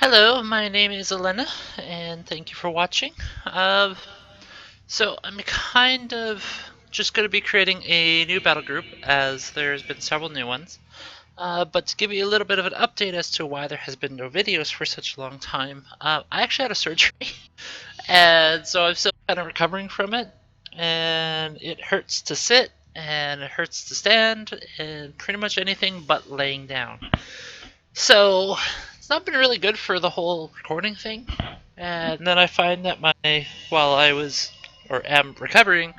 Hello, my name is Elena, and thank you for watching. So I'm kind of just going to be creating a new battle group, as there's been several new ones. But to give you a little bit of an update as to why there has been no videos for such a long time, I actually had a surgery, and so I'm still kind of recovering from it, and it hurts to sit, and it hurts to stand, and pretty much anything but laying down. So it's not been really good for the whole recording thing. And then I find that while I was or am recovering,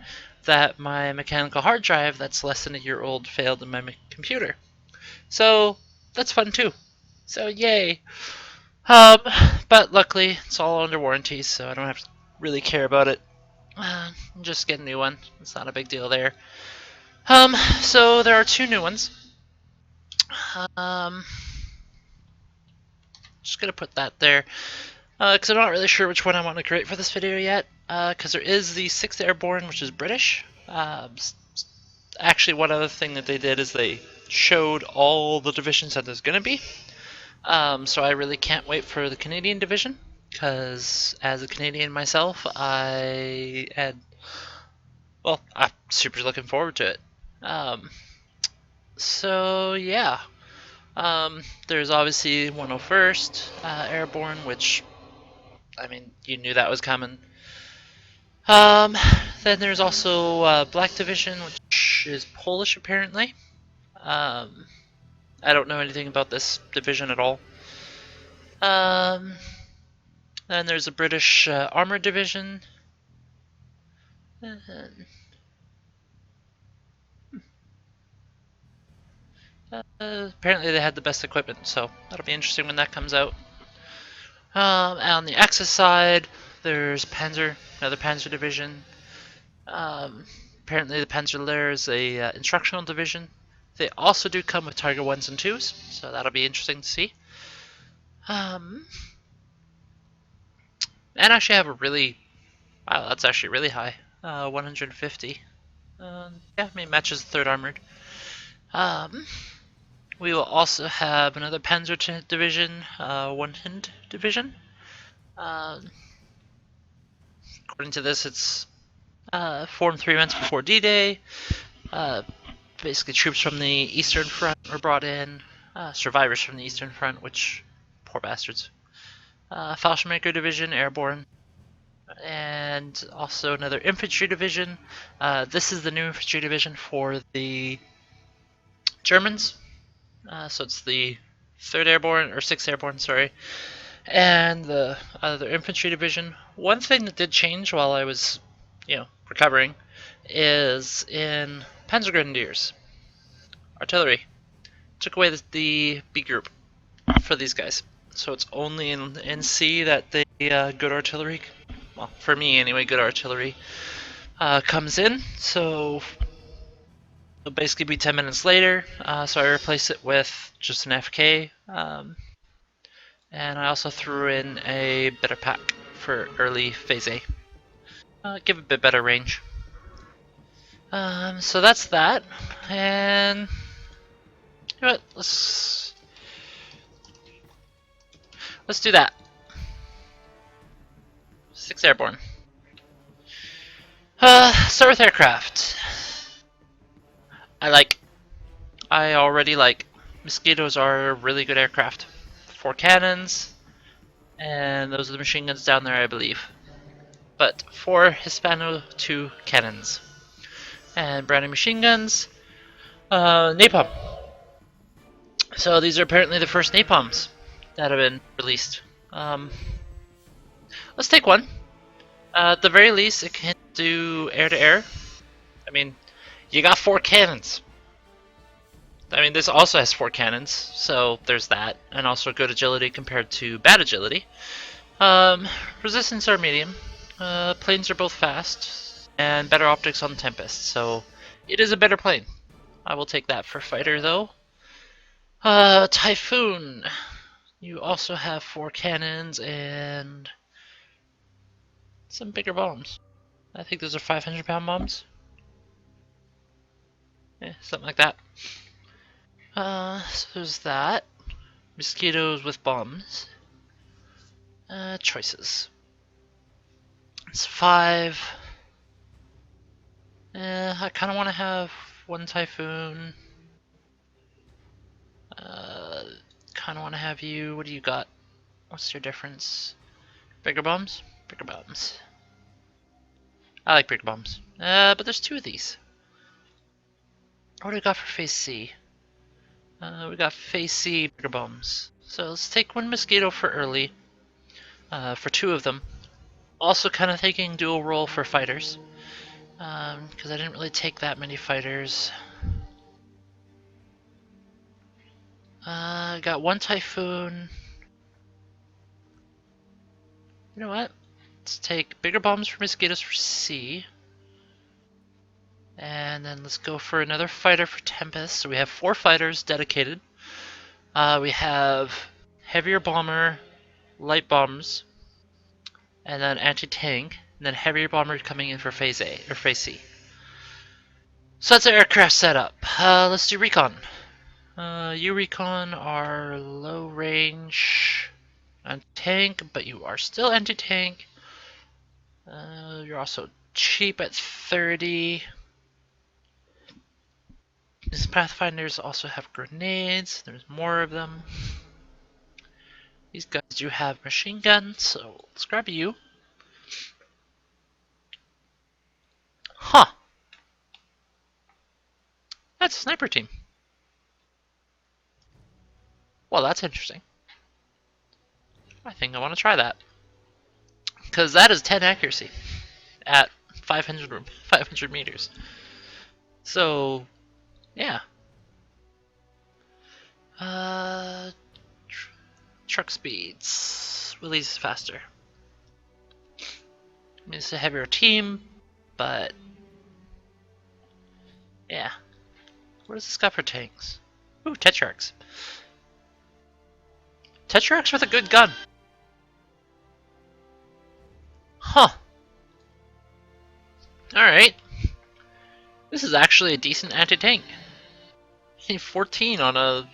that my mechanical hard drive that's less than a year old failed in my computer. So that's fun too. So yay. Um, but luckily it's all under warranty, so I don't have to really care about it. Just get a new one. It's not a big deal there. So there are two new ones. Um, just gonna put that there. Because I'm not really sure which one I want to create for this video yet, because there is the 6th Airborne, which is British. Actually, one other thing that they did is they showed all the divisions that there's going to be. So I really can't wait for the Canadian division, because as a Canadian myself, I'm super looking forward to it. So yeah, there's obviously 101st Airborne, which I mean, you knew that was coming. Um, then there's also Black Division, which is Polish apparently. Um, I don't know anything about this division at all. Um, then there's a British Armored Division. And, apparently they had the best equipment, so that'll be interesting when that comes out. On the Axis side, there's another Panzer division. Um, Apparently the Panzer is a instructional division. They also do come with Tiger 1s and 2s, so that'll be interesting to see. Um, and actually have a really, wow, that's actually really high, 150. Yeah, I mean, matches the 3rd Armored. Um, we will also have another Panzer division, 1 division. Um, According to this, it's formed 3 months before D-Day. Basically, troops from the Eastern Front were brought in, survivors from the Eastern Front, which, poor bastards. Fallschirmjäger Division, Airborne, and also another infantry division. This is the new infantry division for the Germans. So it's the 3rd Airborne, or 6th Airborne, sorry, and the other infantry division. One thing that did change while I was, recovering, is in Panzergrenadiers, artillery. Took away the B group for these guys. So it's only in C that the good artillery, well, for me anyway, good artillery comes in. So it'll basically be 10 minutes later. So I replace it with just an FK. And I also threw in a better pack for early phase A. Give a bit better range. So that's that. And you know what? Let's do that. 6th Airborne. Start with aircraft. I already like. Mosquitoes are a really good aircraft. 4 cannons, and those are the machine guns down there, I believe. But 4 Hispano 2 cannons. And brand new machine guns. Napalm. So these are apparently the first napalms that have been released. Let's take one. At the very least, it can do air-to-air. I mean, you got 4 cannons. I mean, this also has 4 cannons, so there's that, and also good agility compared to bad agility. Resistance are medium. Planes are both fast, and better optics on Tempest, so it is a better plane. I will take that for fighter, though. Typhoon. You also have 4 cannons and some bigger bombs. I think those are 500-pound bombs. Yeah, something like that. So there's that. Mosquitoes with bombs. Choices. It's 5. I kind of want to have one Typhoon. Kind of want to have you. What do you got? What's your difference? Bigger bombs? Bigger bombs. I like bigger bombs. But there's 2 of these. What do we got for phase C? We got phase C bigger bombs. So let's take 1 mosquito for early. For 2 of them. Also kind of taking dual role for fighters. Because I didn't really take that many fighters. Got 1 Typhoon. You know what? Let's take bigger bombs for mosquitoes for C. And then let's go for another fighter for Tempest. So we have 4 fighters dedicated. We have heavier bomber, light bombs, and then anti-tank, and then heavier bomber coming in for phase A or phase C. So that's our aircraft setup. Let's do recon. You recon are low range anti-tank, but you are still anti-tank. You're also cheap at 30. These Pathfinders also have grenades. There's more of them. These guys do have machine guns, so let's grab you. Huh. That's a sniper team. Well, that's interesting. I think I want to try that. Because that is 10 accuracy at 500 meters. So, yeah. Truck speeds. Willie's faster. I mean, it's a heavier team, but yeah. What does this got for tanks? Ooh, Tetrarchs. Tetrarchs with a good gun. Huh. Alright. This is actually a decent anti-tank. 14 on a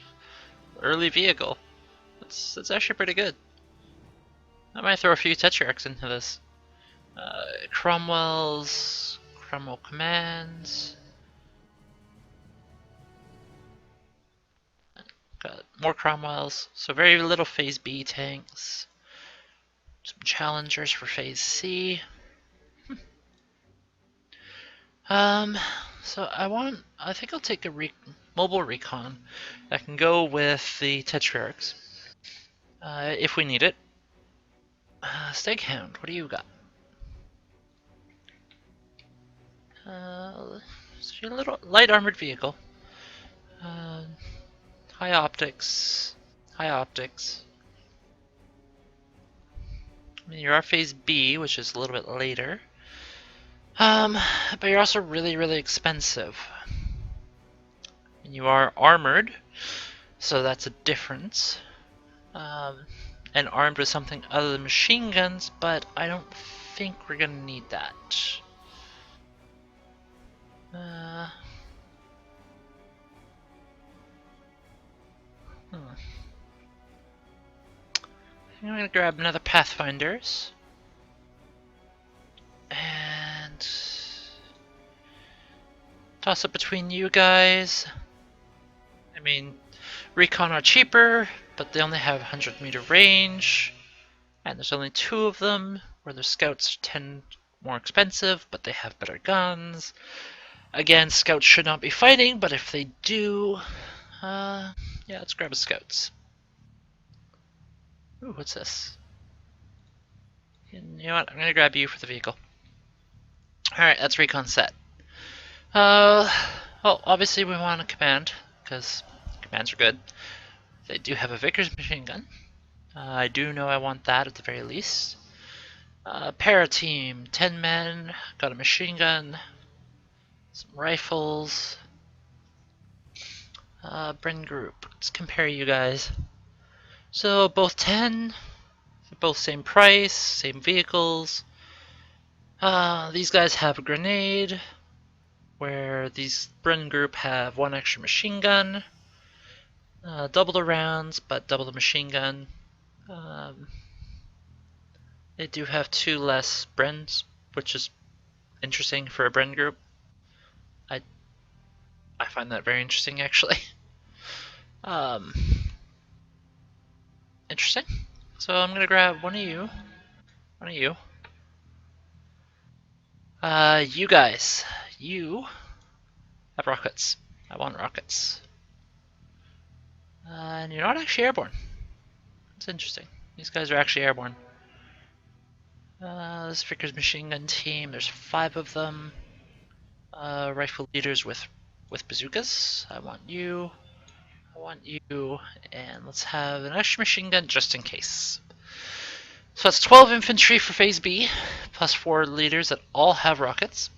early vehicle. That's actually pretty good. I might throw a few Tetrarchs into this. Cromwell commands. Got more Cromwells. So very little phase B tanks. Some challengers for phase C. So I think I'll take a mobile recon that can go with the Tetrarchs. If we need it. Staghound, what do you got? So a little light armored vehicle. High optics. High optics. I mean, you're our phase B, which is a little bit later. But you're also really, really expensive. And you are armored, so that's a difference. And armed with something other than machine guns, but I don't think we're gonna need that. I'm gonna grab another Pathfinders. And toss it between you guys. I mean, recon are cheaper, but they only have 100-meter range. And there's only 2 of them, where the scouts are 10 more expensive, but they have better guns. Again, scouts should not be fighting, but if they do, yeah, let's grab a scouts. Ooh, what's this? You know what? I'm gonna grab you for the vehicle. Alright, that's recon set. Well, obviously we want a command, because commands are good. They do have a Vickers machine gun. I do know I want that at the very least. Para team, 10 men, got a machine gun, some rifles. Bren group, let's compare you guys. So both 10, both same price, same vehicles. These guys have a grenade, where these Bren group have 1 extra machine gun. Double the rounds, but double the machine gun. They do have 2 less Brens, which is interesting for a Bren group. I I find that very interesting, actually. Um, interesting. So I'm gonna grab one of you. One of you. You guys. You have rockets. I want rockets. And you're not actually airborne. That's interesting. These guys are actually airborne. This Vickers machine gun team, there's 5 of them. Rifle leaders with bazookas. I want you. I want you. And let's have an extra machine gun just in case. So that's 12 infantry for phase B, plus 4 leaders that all have rockets.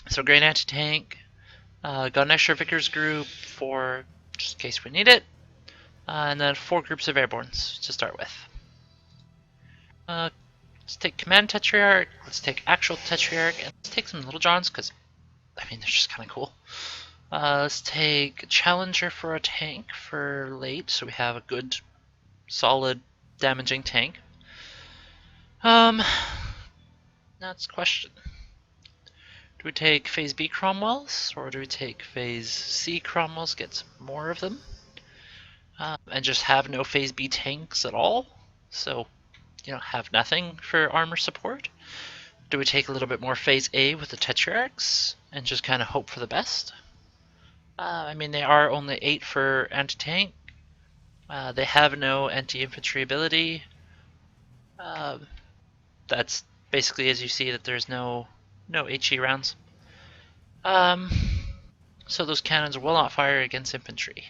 So great anti-tank. Got an extra Vickers group for just in case we need it. And then 4 groups of airbornes to start with. Let's take Command Tetrarch, let's take Actual Tetrarch, and let's take some Little Johns, because, I mean, they're just kind of cool. Let's take Challenger for a tank for late, so we have a good, solid, damaging tank. That's the question. Do we take Phase B Cromwells, or do we take Phase C Cromwells, get some more of them, and just have no Phase B tanks at all? So, you know, have nothing for armor support? Do we take a little bit more Phase A with the Tetrarchs and just kind of hope for the best? I mean, they are only 8 for anti-tank. They have no anti-infantry ability. That's basically, as you see, that there's no HE rounds. So those cannons will not fire against infantry.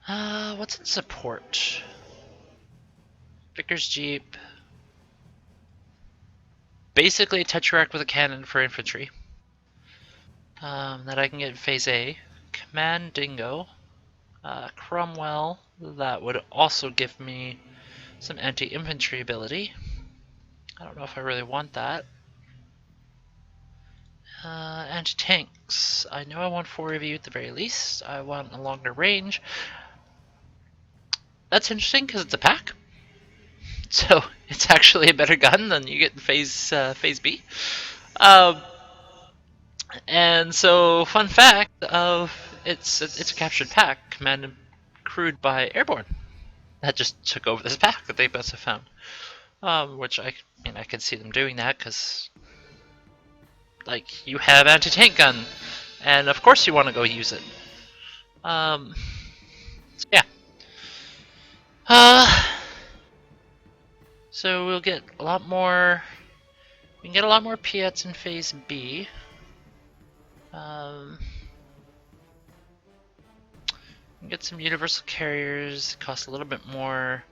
What's in support? Vickers Jeep. Basically a Tetrarch with a cannon for infantry. That I can get in Phase A. Command Dingo. Cromwell. That would also give me some anti-infantry ability. I don't know if I really want that. Anti-tanks. I know I want 4 of you at the very least. I want a longer range. That's interesting because it's a pack. So it's actually a better gun than you get in Phase B. And so, fun fact of it's a captured pack commanded crewed by Airborne that just took over this pack that they must have found. Which I mean I can see them doing that because like you have anti-tank gun, and of course you want to go use it. So yeah. So we'll get a lot more. We can get a lot more Piets in Phase B. Get some universal carriers, cost a little bit more.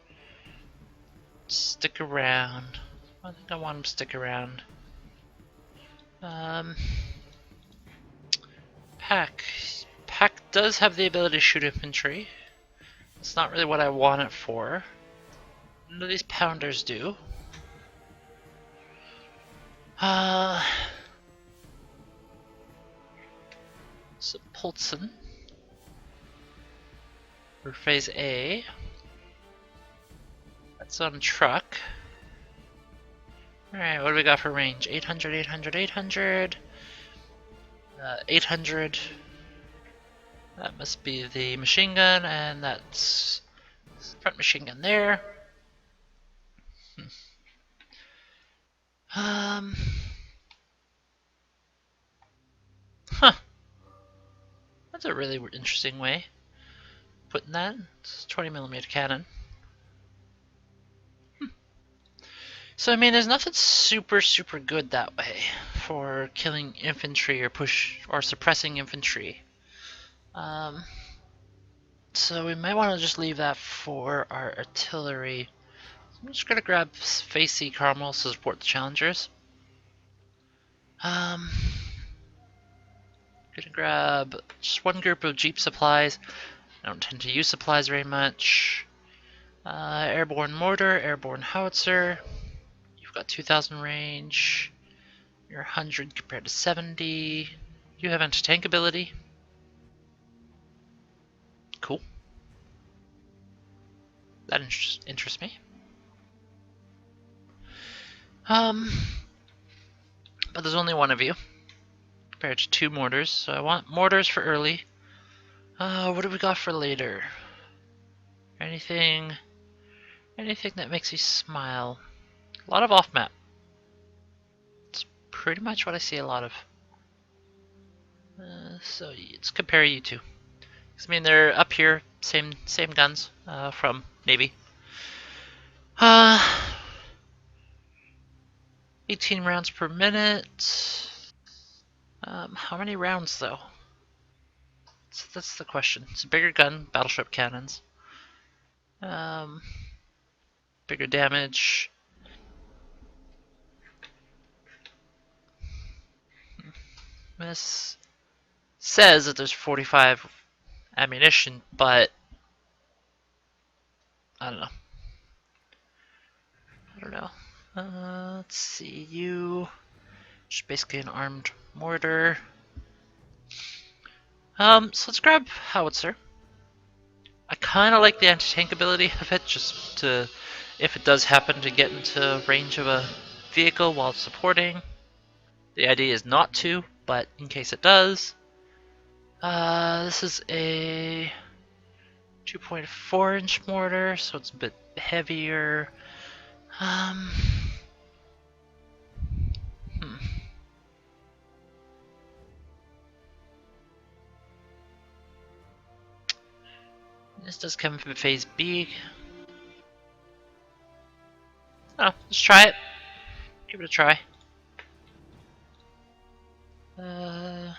Stick around. I think I want them to stick around. Pack. Pack does have the ability to shoot infantry. It's not really what I want it for. None of these pounders do. So Polson for Phase A. That's on truck. Alright, what do we got for range? 800, 800, 800. 800. That must be the machine gun, and that's front machine gun there. Huh. That's a really interesting way of putting that. It's a 20mm cannon. So I mean, there's nothing super good that way for killing infantry or suppressing infantry. So we might want to just leave that for our artillery. I'm just gonna grab Phase C Carmel to support the challengers. Gonna grab just one group of Jeep supplies. I don't tend to use supplies very much. Airborne mortar, airborne howitzer. You've got 2,000 range. You're 100 compared to 70. You have anti-tank ability. Cool. That interests me. Um, but there's only one of you compared to 2 mortars, so I want mortars for early. What do we got for later? Anything that makes you smile? A lot of off map. It's pretty much what I see a lot of. So let's compare you two. I mean, they're up here, same guns from Navy. 18 rounds per minute. How many rounds though? That's the question. It's a bigger gun, battleship cannons. Bigger damage. This says that there's 45 ammunition, but I don't know. Let's see, you just basically an armed mortar. So let's grab howitzer. I kind of like the anti-tank ability of it, just to, if it does happen to get into range of a vehicle while supporting. The idea is not to, but in case it does. This is a 2.4-inch mortar, so it's a bit heavier. This does come from phase B. Oh, let's try it. Give it a try. I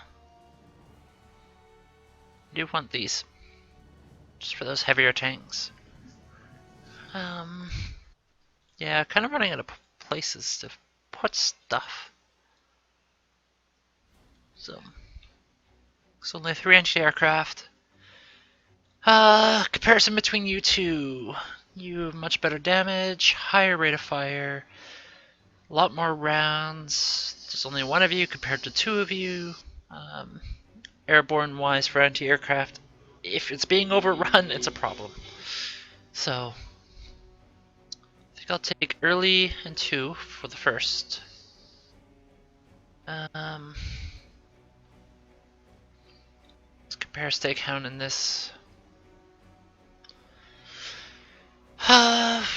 do want these, just for those heavier tanks. Yeah, kind of running out of places to put stuff. So, it's only 3 anti-aircraft. Comparison between you two. You have much better damage, higher rate of fire, a lot more rounds. There's only one of you compared to 2 of you. Airborne wise for anti-aircraft, if it's being overrun, it's a problem. So, I think I'll take early and 2 for the first. Let's compare Stakehound in this.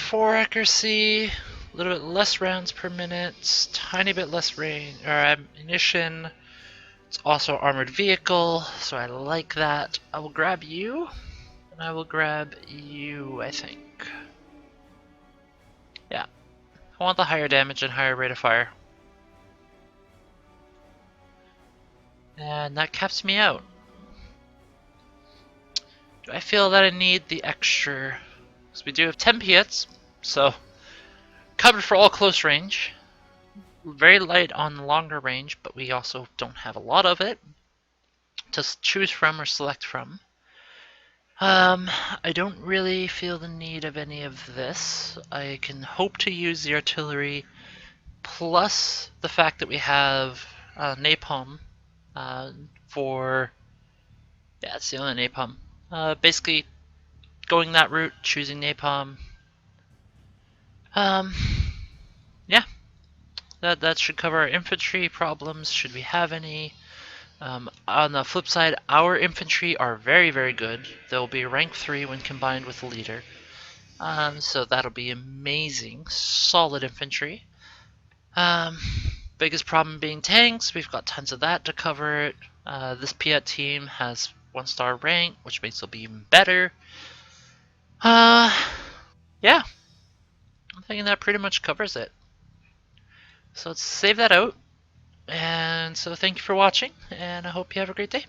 4 accuracy, a little bit less rounds per minute, tiny bit less range or ammunition. It's also armored vehicle, so I like that. I will grab you, and I will grab you, I think. Yeah, I want the higher damage and higher rate of fire. And that caps me out. Do I feel that I need the extra? Because we do have 10 Piets, so covered for all close range. Very light on longer range, but we also don't have a lot of it to choose from or select from. I don't really feel the need of any of this. I can hope to use the artillery, plus the fact that we have napalm for... Yeah, it's the only napalm. Basically, going that route, choosing napalm. Yeah, that should cover our infantry problems, should we have any. On the flip side, our infantry are very, very good. They'll be rank 3 when combined with the leader. So that'll be amazing. Solid infantry. Biggest problem being tanks. We've got tons of that to cover it. This Piat team has 1-star rank, which makes it be even better. Yeah. I'm thinking that pretty much covers it. So let's save that out. And so thank you for watching, and I hope you have a great day.